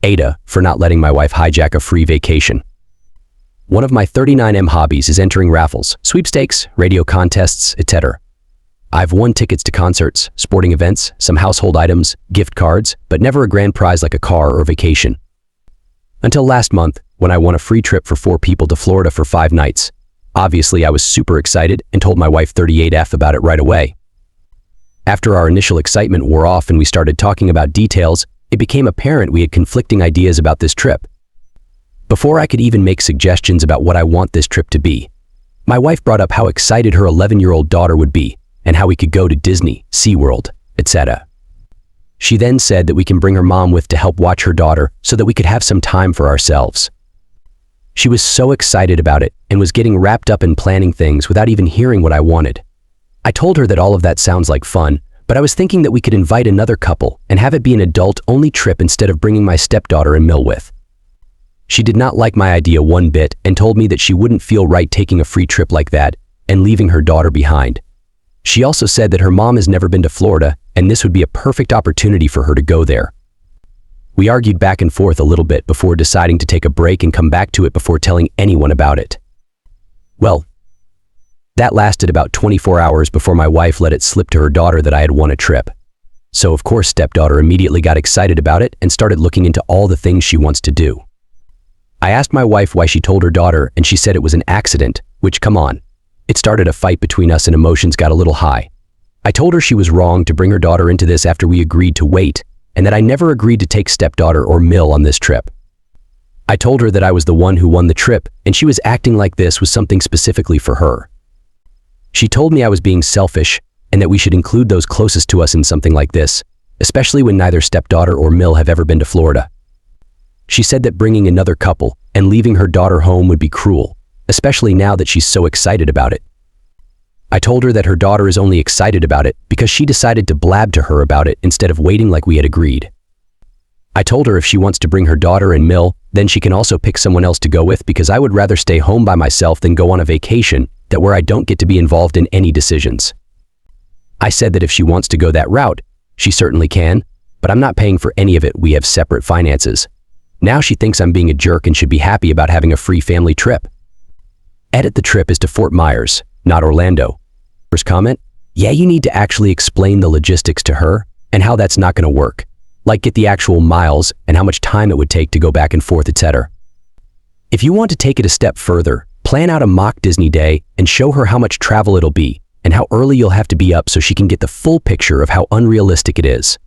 AITA for not letting my wife hijack a free vacation. One of my 39M hobbies is entering raffles, sweepstakes, radio contests, etc. I've won tickets to concerts, sporting events, some household items, gift cards, but never a grand prize like a car or vacation. Until last month, when I won a free trip for 4 people to Florida for 5 nights. Obviously, I was super excited and told my wife 38F about it right away. After our initial excitement wore off and we started talking about details, it became apparent we had conflicting ideas about this trip. Before I could even make suggestions about what I want this trip to be, my wife brought up how excited her 11-year-old daughter would be and how we could go to Disney, SeaWorld, etc. She then said that we can bring her mom with to help watch her daughter so that we could have some time for ourselves. She was so excited about it and was getting wrapped up in planning things without even hearing what I wanted. I told her that all of that sounds like fun, but I was thinking that we could invite another couple and have it be an adult-only trip instead of bringing my stepdaughter and Mill with. She did not like my idea one bit and told me that she wouldn't feel right taking a free trip like that and leaving her daughter behind. She also said that her mom has never been to Florida and this would be a perfect opportunity for her to go there. We argued back and forth a little bit before deciding to take a break and come back to it before telling anyone about it. Well, that lasted about 24 hours before my wife let it slip to her daughter that I had won a trip. So of course stepdaughter immediately got excited about it and started looking into all the things she wants to do. I asked my wife why she told her daughter and she said it was an accident, which come on. It started a fight between us and emotions got a little high. I told her she was wrong to bring her daughter into this after we agreed to wait and that I never agreed to take stepdaughter or Mill on this trip. I told her that I was the one who won the trip and she was acting like this was something specifically for her. She told me I was being selfish and that we should include those closest to us in something like this, especially when neither stepdaughter or Mill have ever been to Florida. She said that bringing another couple and leaving her daughter home would be cruel, especially now that she's so excited about it. I told her that her daughter is only excited about it because she decided to blab to her about it instead of waiting like we had agreed. I told her if she wants to bring her daughter and Mill, then she can also pick someone else to go with because I would rather stay home by myself than go on a vacation that where I don't get to be involved in any decisions. I said that if she wants to go that route, she certainly can, but I'm not paying for any of it. We have separate finances. Now she thinks I'm being a jerk and should be happy about having a free family trip. The trip is to Fort Myers, not Orlando. First comment, yeah, you need to actually explain the logistics to her and how that's not going to work. Like get the actual miles and how much time it would take to go back and forth, etc. If you want to take it a step further, plan out a mock Disney day and show her how much travel it'll be and how early you'll have to be up so she can get the full picture of how unrealistic it is.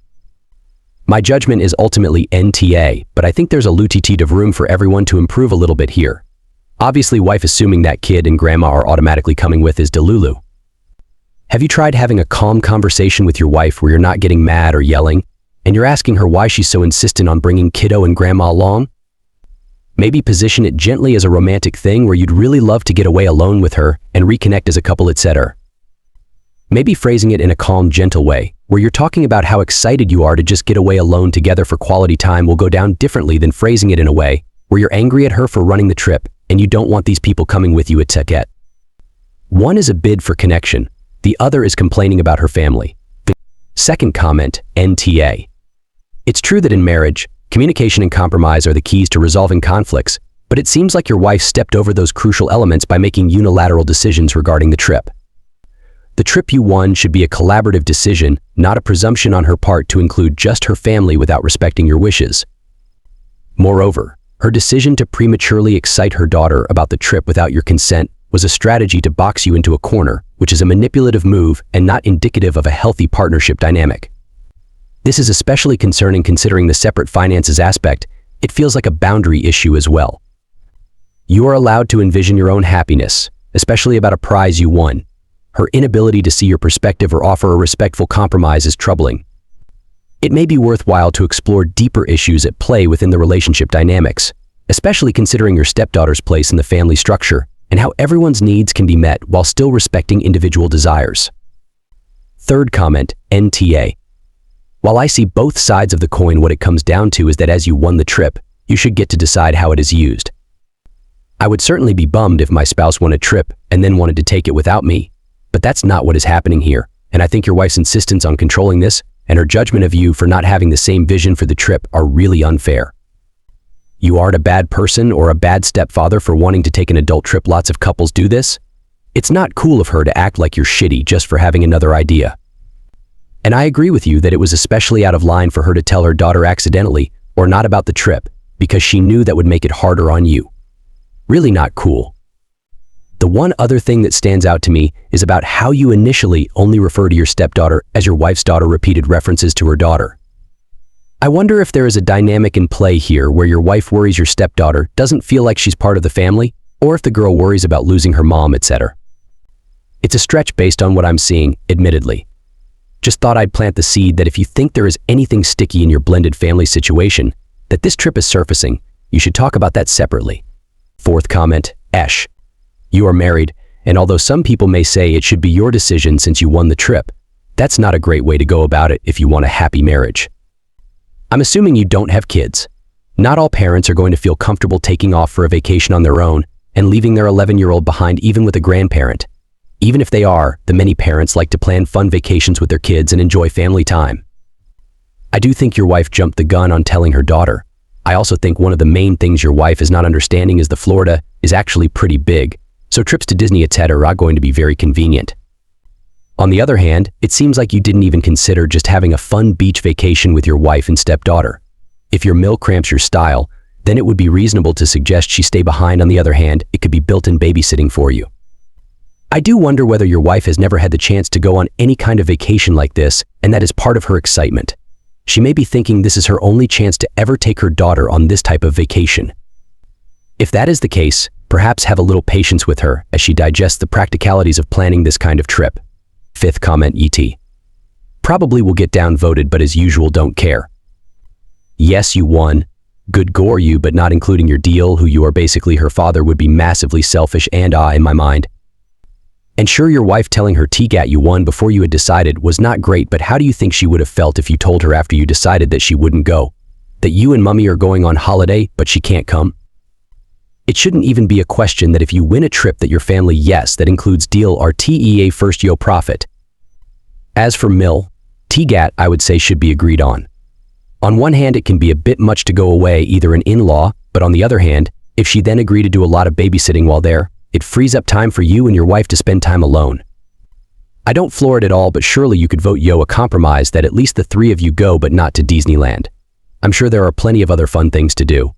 My judgment is ultimately NTA, but I think there's a lutitite of room for everyone to improve a little bit here. Obviously, wife assuming that kid and grandma are automatically coming with is Delulu. Have you tried having a calm conversation with your wife where you're not getting mad or yelling, and you're asking her why she's so insistent on bringing kiddo and grandma along? Maybe position it gently as a romantic thing where you'd really love to get away alone with her and reconnect as a couple, etc. Maybe phrasing it in a calm, gentle way, where you're talking about how excited you are to just get away alone together for quality time will go down differently than phrasing it in a way where you're angry at her for running the trip and you don't want these people coming with you, etc. One is a bid for connection, the other is complaining about her family. Second comment, NTA. It's true that in marriage, communication and compromise are the keys to resolving conflicts, but it seems like your wife stepped over those crucial elements by making unilateral decisions regarding the trip. The trip you won should be a collaborative decision, not a presumption on her part to include just her family without respecting your wishes. Moreover, her decision to prematurely excite her daughter about the trip without your consent was a strategy to box you into a corner, which is a manipulative move and not indicative of a healthy partnership dynamic. This is especially concerning considering the separate finances aspect. It feels like a boundary issue as well. You are allowed to envision your own happiness, especially about a prize you won. Her inability to see your perspective or offer a respectful compromise is troubling. It may be worthwhile to explore deeper issues at play within the relationship dynamics, especially considering your stepdaughter's place in the family structure and how everyone's needs can be met while still respecting individual desires. Third comment, NTA. While I see both sides of the coin, what it comes down to is that as you won the trip, you should get to decide how it is used. I would certainly be bummed if my spouse won a trip and then wanted to take it without me, but that's not what is happening here, and I think your wife's insistence on controlling this and her judgment of you for not having the same vision for the trip are really unfair. You aren't a bad person or a bad stepfather for wanting to take an adult trip. Lots of couples do this. It's not cool of her to act like you're shitty just for having another idea. And I agree with you that it was especially out of line for her to tell her daughter accidentally or not about the trip because she knew that would make it harder on you. Really not cool. The one other thing that stands out to me is about how you initially only refer to your stepdaughter as your wife's daughter. Repeated references to her daughter. I wonder if there is a dynamic in play here where your wife worries your stepdaughter doesn't feel like she's part of the family, or if the girl worries about losing her mom, etc. It's a stretch based on what I'm seeing, admittedly. Just thought I'd plant the seed that if you think there is anything sticky in your blended family situation, that this trip is surfacing, you should talk about that separately. Fourth comment, Esh. You are married, and although some people may say it should be your decision since you won the trip, that's not a great way to go about it if you want a happy marriage. I'm assuming you don't have kids. Not all parents are going to feel comfortable taking off for a vacation on their own and leaving their 11-year-old behind even with a grandparent. Even if they are, the many parents like to plan fun vacations with their kids and enjoy family time. I do think your wife jumped the gun on telling her daughter. I also think one of the main things your wife is not understanding is the Florida is actually pretty big, so trips to Disney etc. are going to be very convenient. On the other hand, it seems like you didn't even consider just having a fun beach vacation with your wife and stepdaughter. If your meal cramps your style, then it would be reasonable to suggest she stay behind. On the other hand, it could be built-in babysitting for you. I do wonder whether your wife has never had the chance to go on any kind of vacation like this, and that is part of her excitement. She may be thinking this is her only chance to ever take her daughter on this type of vacation. If that is the case, perhaps have a little patience with her as she digests the practicalities of planning this kind of trip. Fifth comment, ET. Probably will get downvoted, but as usual, don't care. Yes, you won. Good gore you, but not including your deal, who you are basically her father, would be massively selfish and in my mind. And sure, your wife telling her TGAT you won before you had decided was not great, but how do you think she would have felt if you told her after you decided that she wouldn't go? That you and mommy are going on holiday, but she can't come? It shouldn't even be a question that if you win a trip that your family, yes, that includes deal RTEA first yo profit. As for TGAT, I would say should be agreed on. On one hand, it can be a bit much to go away either an in-law, but on the other hand, if she then agreed to do a lot of babysitting while there, it frees up time for you and your wife to spend time alone. I don't floor it at all, but surely you could vote a compromise that at least the three of you go but not to Disneyland. I'm sure there are plenty of other fun things to do.